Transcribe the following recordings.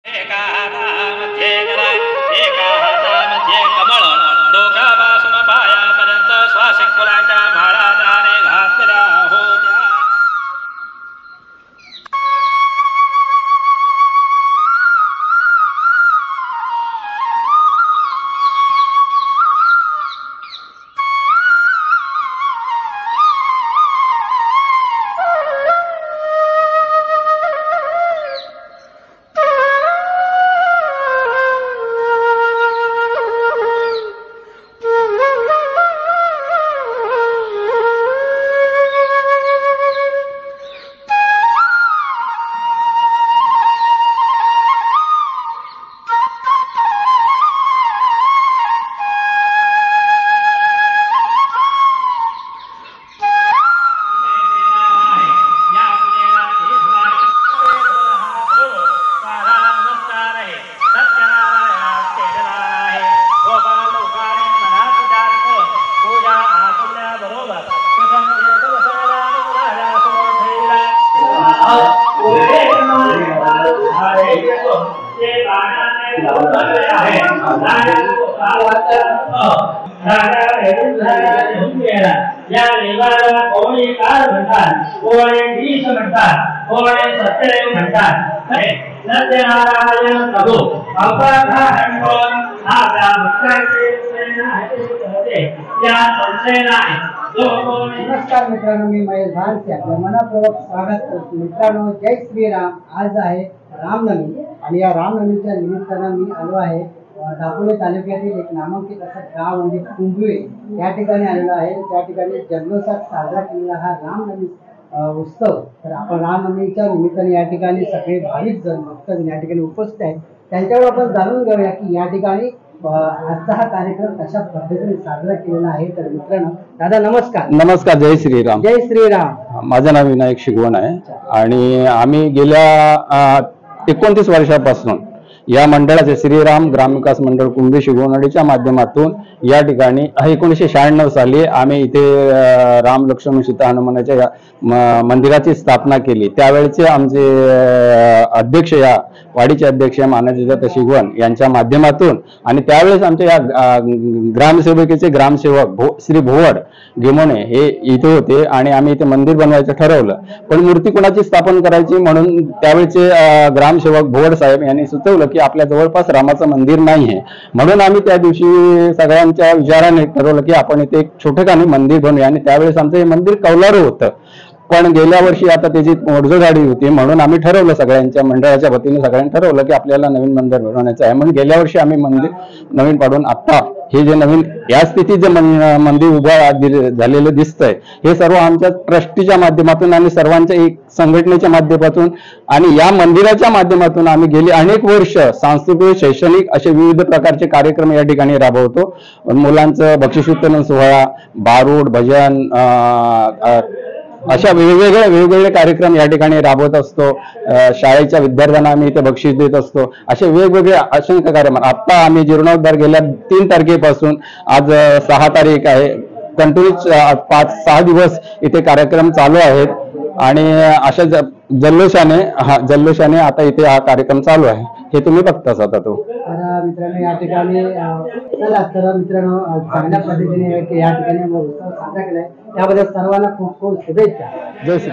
एका हातामध्ये गदा एका हातामध्ये कमळ दोघांपासून पायापर्यंत स्वासिक फुलांच्या माळा त्याने घातलेल्या होत्या. या देवाला कोणी काळ म्हणतात, कोणी दिस म्हणतात, कोणी सत्यदेव म्हणतात. सत्यनारायण प्रभू अवतार हंडोन आपल्या भक्तांचे प्रेरणा आहे. या संशयना नमस्कार मित्रांनो, मी महेश भारती आपल्या मनापूर्वक स्वागत करतो. मित्रांनो, जय श्रीराम. आज आहे रामनवमी आणि या रामनवमीच्या निमित्तानं मी आलो आहे दापोली तालुक्यातील एक नामांकित असं गाव म्हणजे कुंभवे या ठिकाणी आलेलो आहे. त्या ठिकाणी जल्लोषात साजरा केलेला हा रामनवमी उत्सव. तर आपण रामनवमीच्या निमित्ताने या ठिकाणी सगळे भाविक जण भक्तजन या ठिकाणी उपस्थित आहेत. त्यांच्यावर आपण जाणून घेऊया की या ठिकाणी आजचा हा कार्यक्रम कशा पद्धतीने साजरा केलेला आहे. तर मित्रांनो, दादा नमस्कार. नमस्कार. जय श्रीराम. जय श्रीराम. माझं नाव विनायक शिगवण आहे आणि आम्ही गेल्या 29 वर्षापासून या मंडळाचे श्रीराम ग्रामविकास मंडळ कुंभे शिगवणवाडीच्या माध्यमातून या ठिकाणी 1996 साली आम्ही इथे राम लक्ष्मण सीता हनुमानाच्या मंदिराची स्थापना केली. त्यावेळेचे आमचे अध्यक्ष, या वाडीचे अध्यक्ष माननीय शिगवण यांच्या माध्यमातून आणि त्यावेळेस आमच्या या ग्रामसेवकीचे ग्रामसेवक श्री भोवड गिमोणे हे इथे होते आणि आम्ही इथे मंदिर बनवायचं ठरवलं. पण मूर्ती कोणाची स्थापन करायची म्हणून त्यावेळेचे ग्रामसेवक भोवड साहेब यांनी सुचवलं की आपल्या जवळपास रामाचं मंदिर नाही आहे. म्हणून आम्ही त्या दिवशी सगळ्यांच्या विचाराने ठरवलं की आपण इथे एक छोटेखानी मंदिर बनवूया. आणि त्यावेळेस आमचं हे मंदिर कौलारू होतं, पण गेल्या वर्षी आता त्याची मोडजोडाडी होती म्हणून आम्ही ठरवलं, सगळ्यांच्या मंडळाच्या वतीने सगळ्यांनी ठरवलं की आपल्याला नवीन मंदिर बनवण्याचं आहे. म्हणून गेल्या वर्षी आम्ही मंदिर नवीन पाडून आता हे जे नवीन या स्थितीत जे मंदिर उभं झालेलं दिसतंय हे सर्व आमच्या ट्रस्टीच्या माध्यमातून आणि सर्वांच्या एक संघटनेच्या माध्यमातून आणि या मंदिराच्या माध्यमातून आम्ही गेली अनेक वर्ष सांस्कृतिक, शैक्षणिक असे विविध प्रकारचे कार्यक्रम या ठिकाणी राबवतो. मुलांचं बक्षीस वितरण सोहळा, बारूड, भजन, अशा वेगवेगळे कार्यक्रम या ठिकाणी राबवत असतो. शाळेच्या विद्यार्थ्यांना आम्ही इथे बक्षीस देत असतो. असे वेगवेगळे असंख्य कार्यक्रम. आता आम्ही जीर्णोद्धार गेल्या 3 तारखेपासून आज 6 तारीख आहे, कंटिन्यू 5-6 दिवस इथे कार्यक्रम चालू आहेत आणि अशा जल्लोषाने आता इथे हा कार्यक्रम चालू आहे. हे तुम्ही बघताच आता. तो मित्रांनो या ठिकाणी चला तर मित्रांनो चांगल्या पद्धतीने या ठिकाणी उत्सव साजरा केलाय, त्याबद्दल सर्वांना खूप खूप शुभेच्छा. जय श्री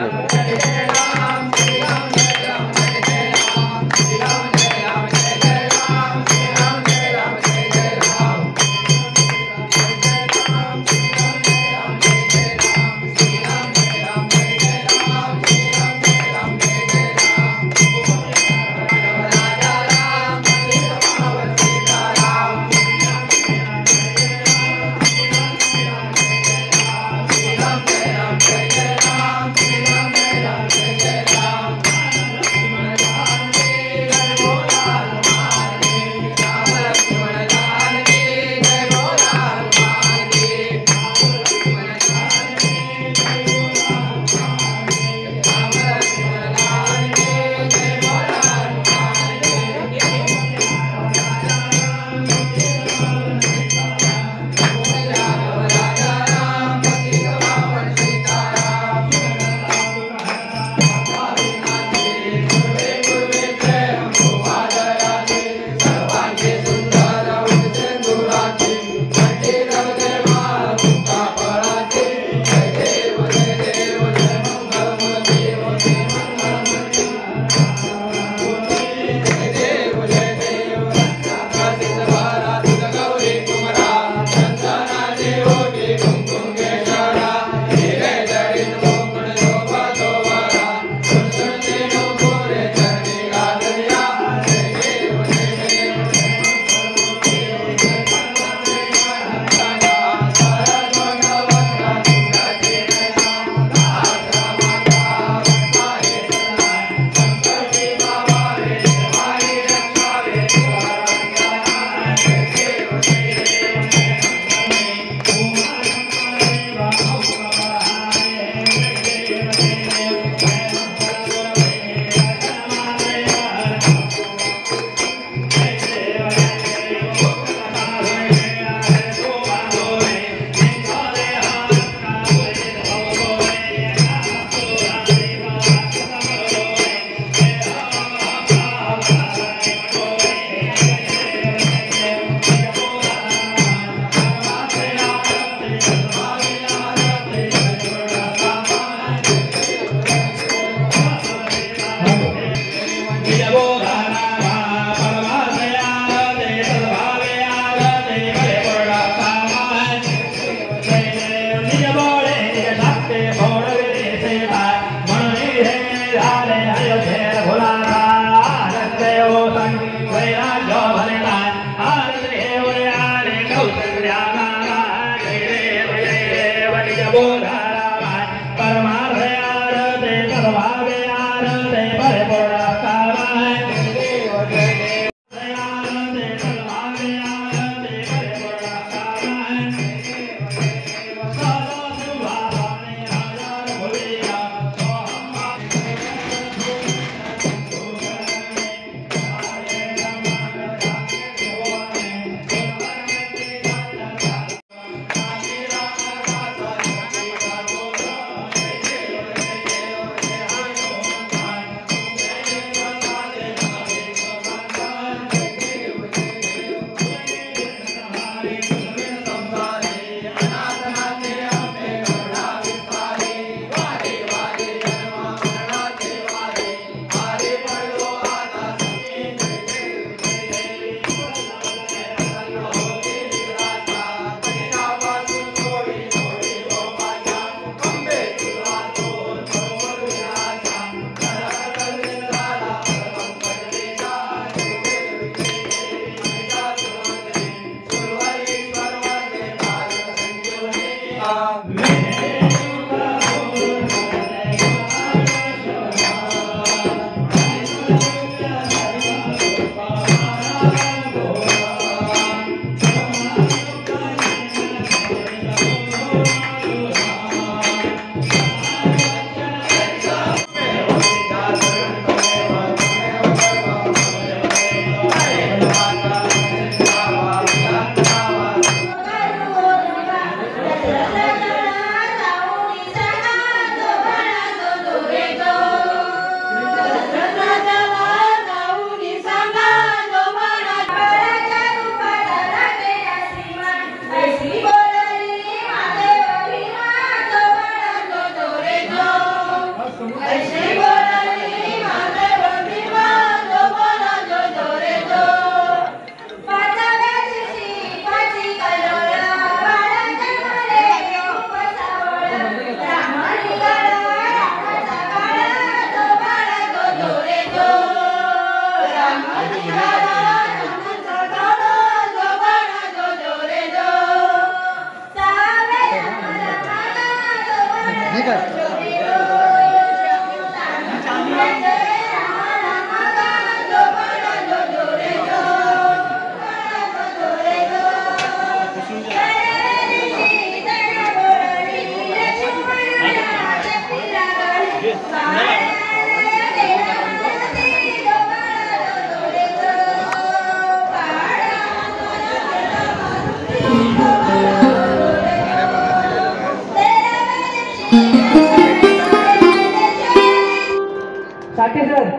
साठे सर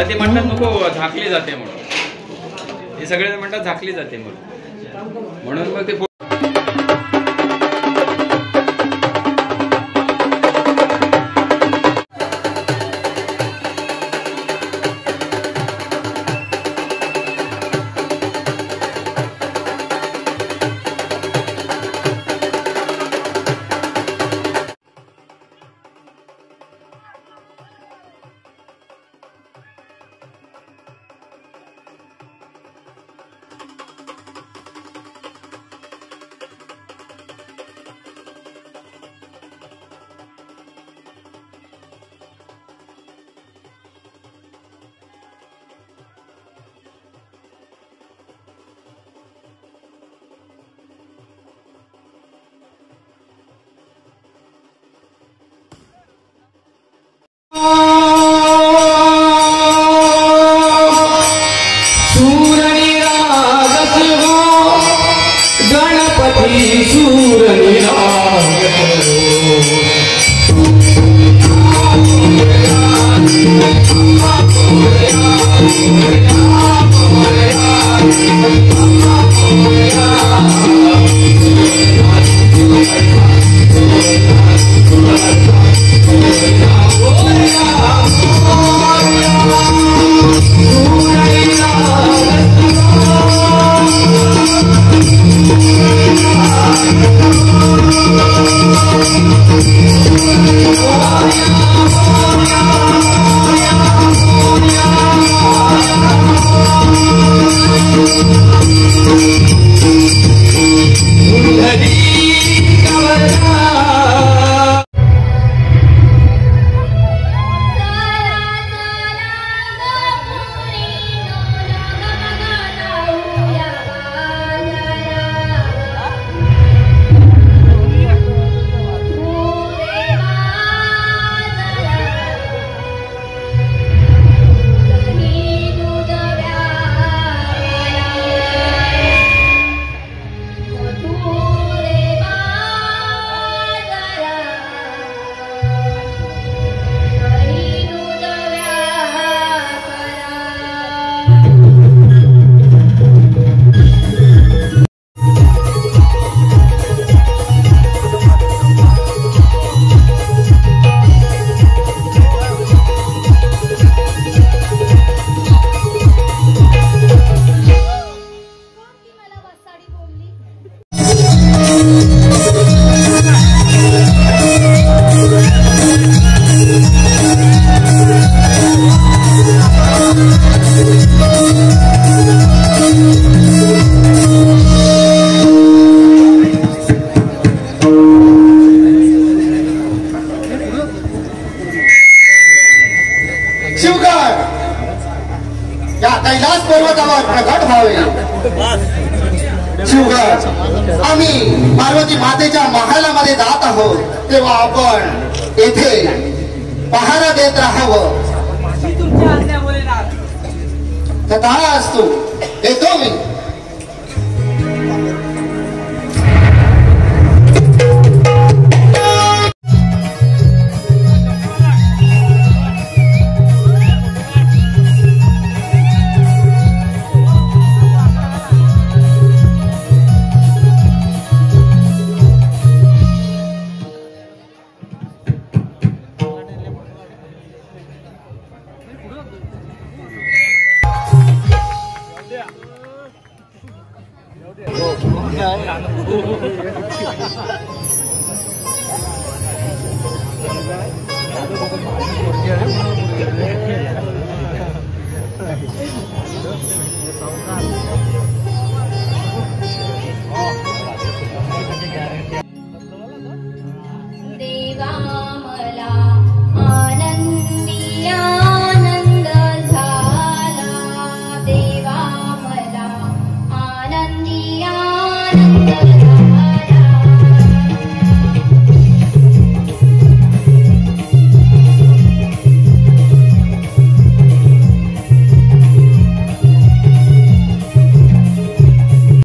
ते म्हणतात नको झाकली जाते म्हणून, हे सगळे म्हणतात झाकली जाते म्हणून मग ते कैलास पर्वतावर प्रकट व्हावे। शिवगड आम्ही पार्वती मातेच्या महालामध्ये जात आहोत तेव्हा आपण येथे पहारा देत राहावं। तथास्तु येतो मी। Yeah.